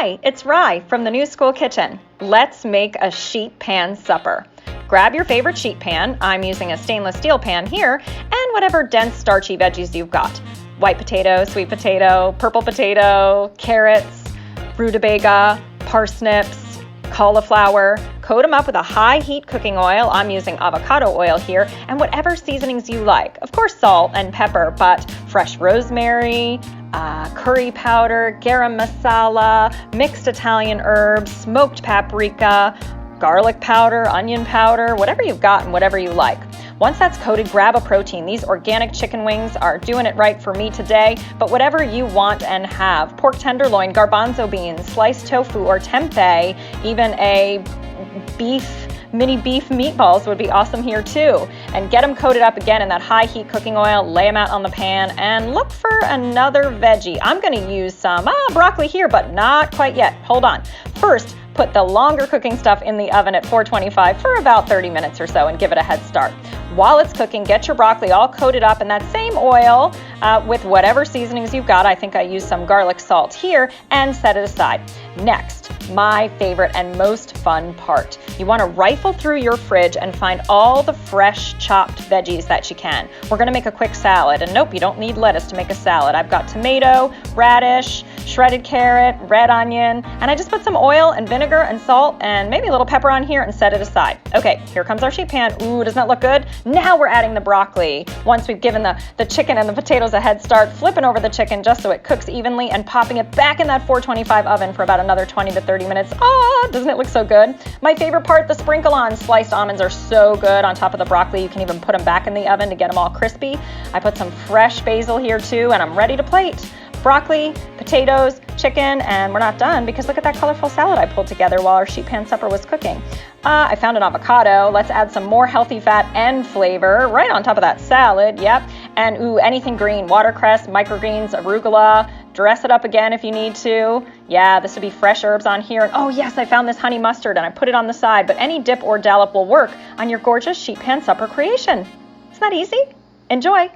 Hi, it's Rye from the New School Kitchen. Let's make a sheet pan supper. Grab your favorite sheet pan, I'm using a stainless steel pan here, and whatever dense starchy veggies you've got. White potato, sweet potato, purple potato, carrots, rutabaga, parsnips, cauliflower. Coat them up with a high heat cooking oil. I'm using avocado oil here, and whatever seasonings you like. Of course, salt and pepper, but fresh rosemary, curry powder, garam masala, mixed Italian herbs, smoked paprika, garlic powder, onion powder, whatever you've got and whatever you like. Once that's coated, grab a protein. These organic chicken wings are doing it right for me today, but whatever you want and have. Pork tenderloin, garbanzo beans, sliced tofu or tempeh, even a mini beef meatballs would be awesome here too. And get them coated up again in that high heat cooking oil, lay them out on the pan, and look for another veggie. I'm gonna use some broccoli here, but not quite yet. Hold on. First, put the longer cooking stuff in the oven at 425 for about 30 minutes or so and give it a head start. While it's cooking, get your broccoli all coated up in that same oil with whatever seasonings you've got. I think I used some garlic salt here, and set it aside. Next, my favorite and most fun part. You want to rifle through your fridge and find all the fresh chopped veggies that you can. We're going to make a quick salad, and nope, you don't need lettuce to make a salad. I've got tomato, radish, shredded carrot, red onion, and I just put some oil and vinegar and salt and maybe a little pepper on here and set it aside. Okay, here comes our sheet pan. Ooh, doesn't that look good? Now we're adding the broccoli. Once we've given the chicken and the potatoes a head start, flipping over the chicken just so it cooks evenly and popping it back in that 425 oven for about another 20 to 30 minutes. Doesn't it look so good? My favorite part, the sprinkle-on. Sliced almonds are so good on top of the broccoli. You can even put them back in the oven to get them all crispy. I put some fresh basil here too, and I'm ready to plate. Broccoli, potatoes, chicken, and we're not done because look at that colorful salad I pulled together while our sheet pan supper was cooking. I found an avocado. Let's add some more healthy fat and flavor right on top of that salad. Yep. And ooh, anything green, watercress, microgreens, arugula. Dress it up again if you need to. Yeah, this would be fresh herbs on here. And oh yes, I found this honey mustard and I put it on the side, but any dip or dollop will work on your gorgeous sheet pan supper creation. Isn't that easy? Enjoy.